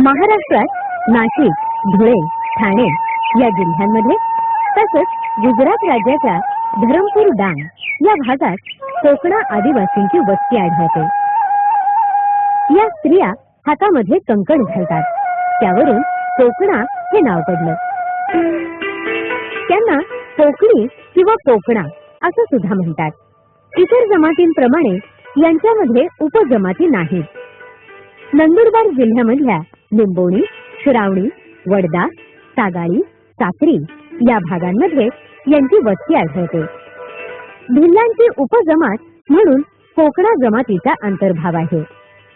महाराष्ट्रात नाशिक, धुळे, ठाणे या जिल्ह्यांमध्ये तसंच गुजरात राज्याच्या धरमपूर डांग या भागात कोकणा आदिवासींची वस्ती आढळते. या स्त्रिया हातामध्ये कंकण घालतात, त्यावरून कोकणा हे नाव पडलं. त्यांना कोकणी किंवा कोकणा असं सुद्धा म्हणतात. इतर जमातींप्रमाणे यांच्यामध्ये उपजमाती नाहीत. नंदुरबार जिल्ह्यामधल्या लिंबोणी, श्रावणी, वडदा, सागाळी, साक्री या भागांमध्ये यांची वस्ती आढळते. भिल्लांची उपजमात म्हणून कोकणा जमातीचा अंतर्भाव आहे.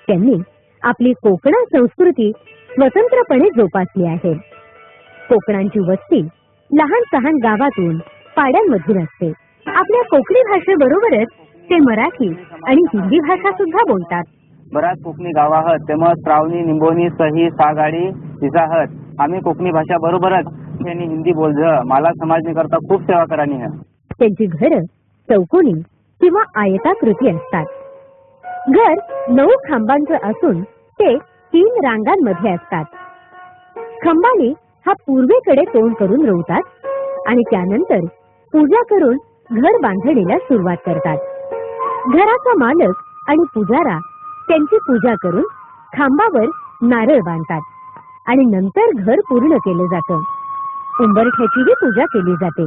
त्यांनी आपली कोकणा संस्कृती स्वतंत्रपणे जोपासली आहे. कोकणांची वस्ती लहान सहान गावातून पाड्यांमधून असते. आपल्या कोकणी भाषेबरोबरच ते मराठी आणि हिंदी भाषा सुद्धा बोलतात. बऱ्याच कोकणी गाव आहेत, त्यामुळे श्रावणी, निंबोनी, सही, सागाडी, दिसाहत आम्ही कोकणी भाषा बरोबरच त्यांनी हिंदी बोलज मला समाजनी करता खूप सेवा करानी है. त्यांची घरं चौकोनी किंवा आयताकृती असतात. घर 9 खांबांचं असून ते 3 रांगांमध्ये असतात. खंबानी हा पूर्वेकडे तोंड करून रोवतात आणि त्यानंतर पूजा करून घर बांधणीला सुरुवात करतात. घराचा मालक आणि पुजारा त्यांची पूजा करून खांबावर नारळ बांधतात आणि नंतर घर पूर्ण केलं जातं. उंबरठ्याचीही पूजा केली जाते.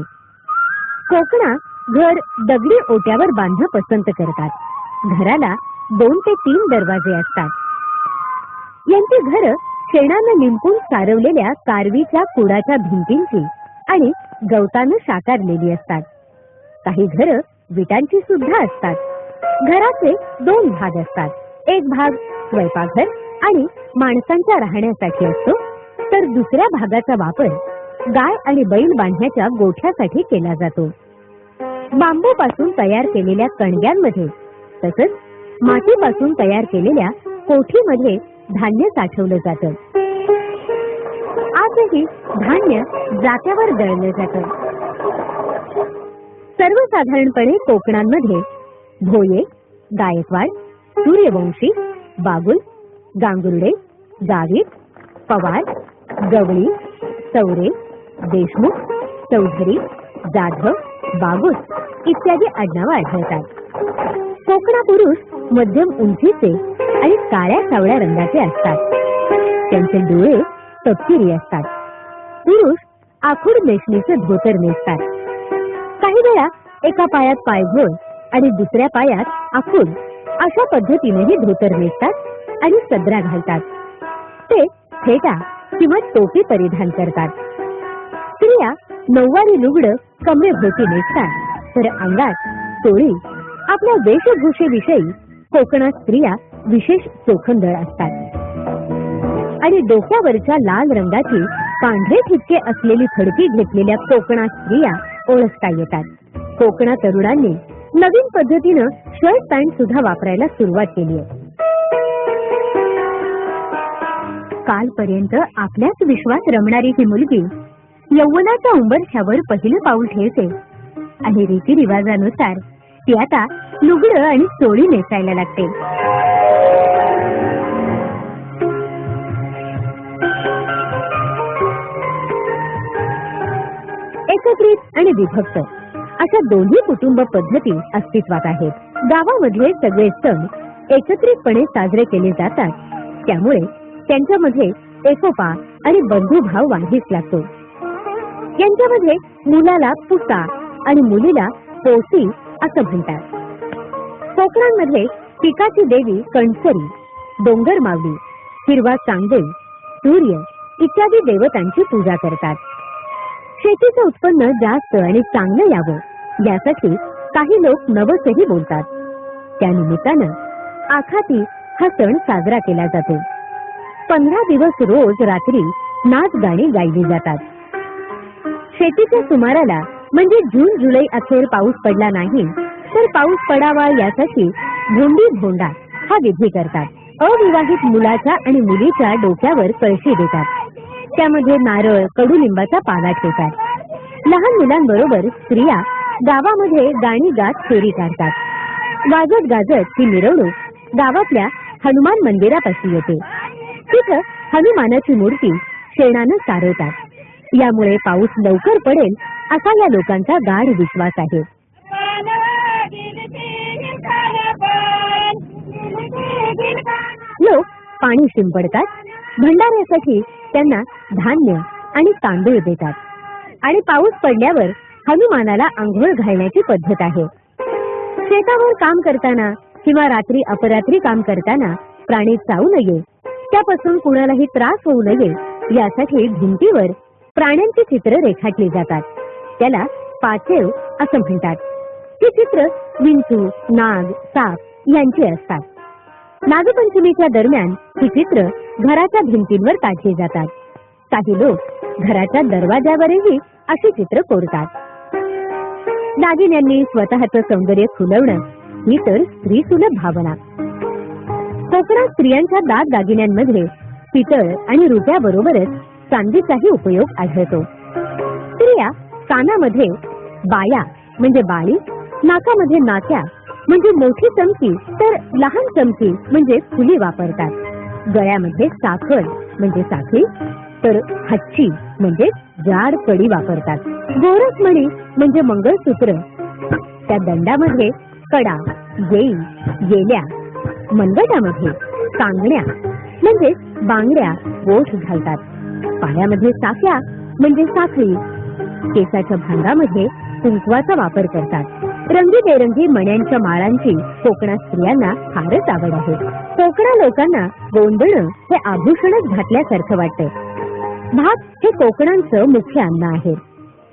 कोकणा घर दगडी ओट्यावर बांधणं पसंत करतात. घराला 2 ते 3 दरवाजे असतात. यांची घरं शेणानं लिंपून सारवलेल्या कारवीच्या कुडाच्या भिंतींची आणि गवतानं साकारलेली असतात. काही घरं विटांची सुद्धा असतात. घराचे 2 भाग असतात. एक भाग स्वयंपाकघर आणि माणसांच्या राहण्यासाठी असतो, तर दुसऱ्या भागाचा वापर गाय आणि बैल बांधण्याच्या गोठ्यासाठी केला जातो. बांबूपासून तयार केलेल्या कणग्यांमध्ये तसंच मातीपासून तयार केलेल्या कोठीमध्ये धान्य साठवलं जातं. आजही धान्य जात्यावर दळलं जातं. सर्वसाधारणपणे कोकणांमध्ये भोये, गायकवाड, सूर्यवंशी, बागुल, गांगुर्डे, गावित, पवार, गवळी, चौरे, देशमुख, चौधरी, जाधव, बागुस इत्यादी आडनावं आढळतात. कोकणा पुरुष मध्यम उंचीचे आणि काळ्या सावळ्या रंगाचे असतात. त्यांचे डोळे तपकिरी असतात. पुरुष आखूड नेसणीचं धोतर नेसतात. काही वेळा एका पायात पायघोळ आणि दुसऱ्या पायात आखूड अशा पद्धतीनेही धोतर नेसतात आणि सदरा घालतात. ते फेटा किंवा टोपी परिधान करतात. स्त्रिया नऊवारी लुगडं कमरेभोवती नेसतात, तर अंगात टोळी. आपल्या वेशभूषेविषयी कोकणात स्त्रिया विशेष चोखंदळ असतात आणि डोक्यावरच्या लाल रंगाची पांढरे ठिपके असलेली फडकी घेतलेल्या कोकणात स्त्रिया ओळखता येतात. कोकणा तरुणांनी नवीन पद्धतीनं शर्ट पॅन्ट सुद्धा वापरायला सुरुवात केली आहे. कालपर्यंत आपल्याच विश्वात रमणारी ही मुलगी यौवनाच्या उंबरठ्यावर पहिलं पाऊल ठेवते आणि रीतिरिवाजानुसार ती आता लुगडं आणि चोळी नेसायला लागते. एकत्रित आणि विभक्त अशा दोन्ही कुटुंब पद्धती अस्तित्वात आहेत. गावामध्ये सगळे सण एकत्रितपणे साजरे केले जातात, त्यामुळे त्यांच्यामध्ये एकोपा आणि बंधुभाव वाढीस लागतो. यांच्यामध्ये मुलाला पुसा आणि मुलीला पोसी असं म्हणतात. कोकणांमध्ये पिकाची देवी कणसरी, डोंगर मावली, हिरवा चांदेल, सूर्य इत्यादी देवतांची पूजा करतात. शेतीचं उत्पन्न जास्त आणि चांगलं यावं यासाठी काही लोक नवसही बोलतात. त्यानिमित्तानं आखाती हा सण साजरा केला जातो. 15 दिवस रोज रात्री नाच गाणी गायली जातात. शेतीच्या सुमाराला म्हणजे जून जुलै अखेर पाऊस पडला नाही तर पाऊस पडावा यासाठी भोंडी भोंडा हा विधी करतात. अविवाहित मुलाच्या आणि मुलीच्या डोक्यावर कळशी देतात. त्यामध्ये नारळ, कडुलिंबाचा पाला ठेवतात. लहान मुलांबरोबर स्त्रिया गावामध्ये गाणी गात फेरी काढतात. वाजत गाजत ही मिरवणूक गावातल्या हनुमान मंदिरापाशी येते. तिथं हनुमानाची मूर्ती शेणानं सारवतात। यामुळे पाऊस लवकर पडेल असा या लोकांचा गाढ विश्वास आहे। लोक पाणी शिंपडतात, भंडाऱ्यासाठी त्यांना धान्य आणि तांदूळ देतात आणि पाऊस पडल्यावर हनुमानाला आंघोळ घालण्याची पद्धत आहे। शेतावर काम करताना किंवा रात्री अपरात्री काम करताना प्राणी चावू नये, त्यापासून कुणालाही त्रास होऊ नये यासाठी भिंतीवर प्राण्यांची चित्र रेखाटली जातात। त्याला पाचेव असं म्हणतात। ही चित्र विंचू, नाग, साप यांची असतात। नागपंचमीच्या दरम्यान ही चित्र घराच्या भिंतींवर काढली जातात। काही लोक घराच्या दरवाजावरही अशी चित्र कोरतात। दागिन्यांनी स्वतःचं सौंदर्य खुलवणं ही तर स्त्री सुलभ भावना। कोकणात स्त्रियांच्या दाग दागिन्यांमध्ये पितळ आणि रुप्याबरोबरच चांदीचाही उपयोग आढळतो। स्त्रिया कानामध्ये बाया म्हणजे बाळी, नाकामध्ये नाक्या म्हणजे मोठी चमकी तर लहान चमकी म्हणजे फुली वापरतात। गळ्यामध्ये साखर म्हणजे साखळी तर हच्ची म्हणजे जाड कडी वापरतात। गोरखमणी म्हणजे मंगळसूत्र, त्या दंडामध्ये कडा, येई, गेल्या, मनगटामध्ये कांगण्या म्हणजे बांगड्या गोठ घालतात। पायामध्ये साक्या म्हणजे साखळी, केसाच्या भांगामध्ये कुंकवाचा वापर करतात। रंगीबेरंगी मण्यांच्या माळांची कोकणात स्त्रियांना फारच आवड आहे। कोकणा लोकांना गोंधळं हे आभूषणच घातल्यासारखं वाटतं। भात हे कोकणांचं मुख्य अन्न आहे।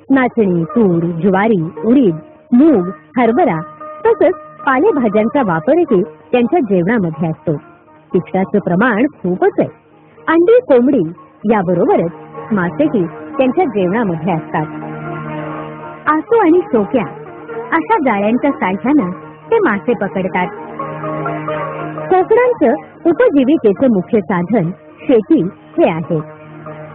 नाचणी, तूर, ज्वारी, उडीद, मूग, हरभरा तसंच पालेभाज्यांचा वापरही त्यांच्या जेवणामध्ये असतो। तिखटाचं प्रमाण खूपच आहे। अंडी, कोंबडी याबरोबरच मासेही त्यांच्या जेवणामध्ये असतात। आसू आणि सोक्या अशा जाळ्यांच्या साह्यानं ते मासे पकडतात। कोकणांचं उपजीविकेचं मुख्य साधन शेती हे आहे।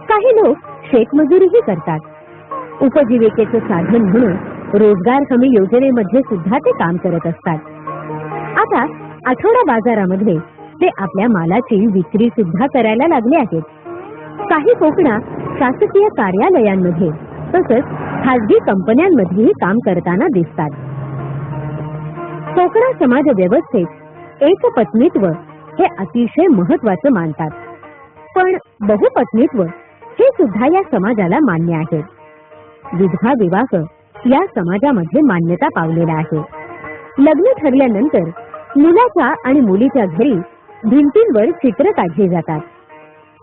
काही लोक शेतमजुरीही करतात। उपजीविकेचं साधन म्हणून रोजगार हमी योजनेमध्ये सुद्धा ते काम करत असतात। आता आठवडा बाजारामध्ये ते आपल्या मालाची विक्री सुद्धा करायला लागले आहेत। काही कोकणा शासकीय कार्यालयांमध्ये तसंच खासगी कंपन्यांमध्येही काम करताना दिसतात। कोकणा समाज व्यवस्थेत एकपत्नीत्व हे अतिशय महत्वाचं मानतात, पण बहुपत्नीत्व हे सुद्धा या समाजाला मान्य आहे। विधवा विवाह या समाजामध्ये मान्यता पावलेला आहे। लग्न ठरल्यानंतर मुलाच्या आणि मुलीच्या घरी भिंतींवर चित्र काढली जातात।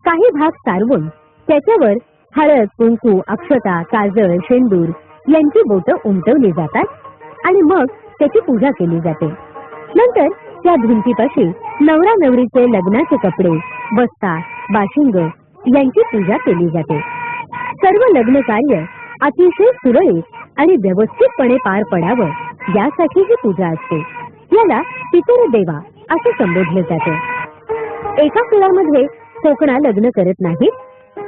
काही भाग सारवून त्याच्यावर हळद, कुंकू, अक्षता, काजळ, शेंदूर यांची बोटं उमटवली जातात आणि मग त्याची पूजा केली जाते। नंतर त्या भिंतीपाशी नवरा नवरीचे लग्नाचे कपडे, बस्ता, बाशिंग यांची पूजा केली जाते। सर्व लग्न कार्य अतिशय सुरळीत आणि व्यवस्थितपणे पार पडावं यासाठी ही पूजा असते। याला पितर देवा असं संबोधलं जाते। एका कुळामध्ये कोकणा लग्न करत नाहीत,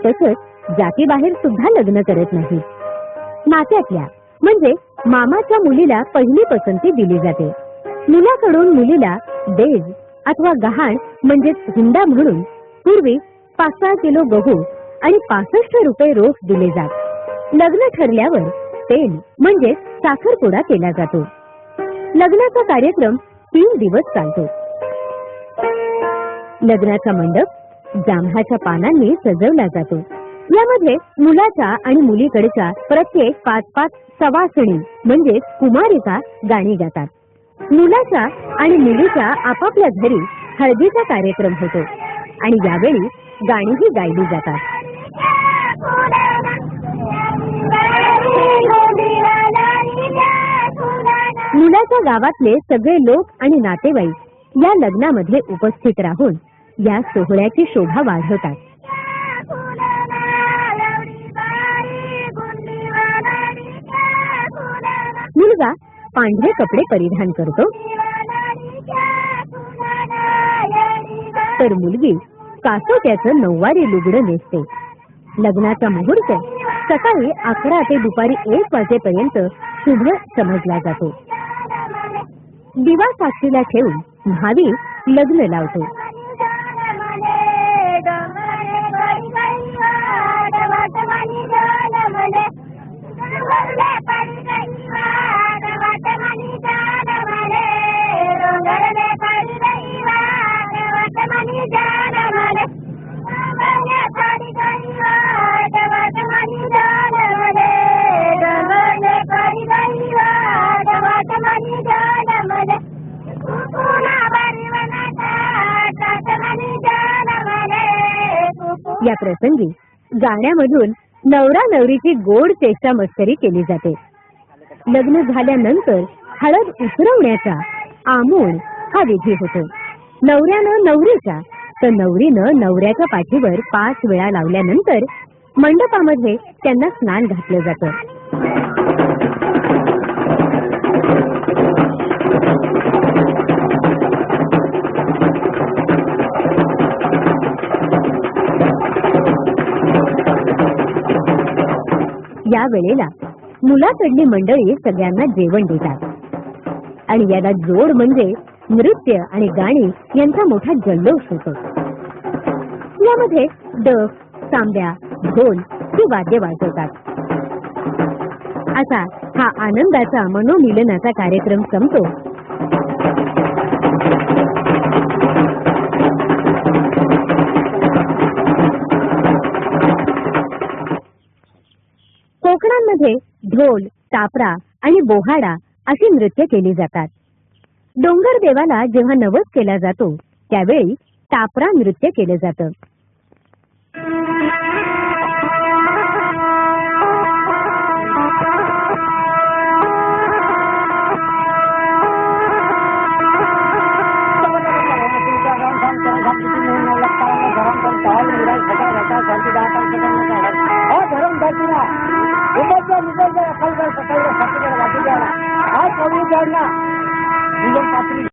तसंच जातीबाहेर सुद्धा लग्न करत नाहीत। नात्यातल्या म्हणजे मामाच्या मुलीला पहिली पसंती दिली जाते। मुलाकडून मुलीला देज अथवा गहाण म्हणजे हुंडा म्हणून पूर्वी 5-6 किलो गहू आणि 65 रुपये रोख दिले जात। लग्न ठरल्यावर तेल म्हणजे साखरपुडा केला जातो। लग्नाचा कार्यक्रम 3 दिवस चालतो। लग्नाचा मंडप जांभाच्या पानांनी सजवला जातो। यामध्ये मुलाच्या आणि मुलीकडच्या प्रत्येक 5-5 सवासणी म्हणजे कुमारिका गाणी गातात। मुलाच्या आणि मुलीच्या आपापल्या घरी हळदीचा कार्यक्रम होतो आणि यावेळी गाणीही गायली जातात। मुलाच्या गावातले सगळे लोक आणि नातेवाईक या लग्नामध्ये उपस्थित राहून या सोहळ्याची शोभा वाढवतात। मुलगा पांढरे कपडे परिधान करतो तर मुलगी कासोट्याचं 9वारी लुगडं नेसते। लग्नाचा मुहूर्त सकाळी 11 ते दुपारी 1 वाजेपर्यंत शुभ समजला जातो। दिवा साक्षीला ठेवून भावी लग्न लावतो। या प्रसंगी गाण्यामधून नवरा नवरीची गोड चेष्टा मस्करी केली जाते. लग्न झाल्यानंतर हळद उतरवण्याचा आमूण हा विधी होतो. नवऱ्यानं नवरीच्या तर नवरीनं नवऱ्याच्या पाठीवर 5 वेळा लावल्यानंतर मंडपामध्ये त्यांना स्नान घातलं जातं. या वेळेला मुलाकडली मंडळी सगळ्यांना जेवण देतात आणि याला जोड म्हणजे नृत्य आणि गाणी यांचा मोठा जल्लोष होतो. यामध्ये डफ, तांब्या, ढोल ही वाद्य वाजवतात. असा हा आनंदाचा मनोमिलनाचा कार्यक्रम संपतो. कोकणांमध्ये ढोल, तापरा आणि बोहाडा अशी नृत्य केली जातात. डोंगर देवाला जेव्हा नवस केला जातो त्यावेळी तापरा नृत्य केलं जातं. आज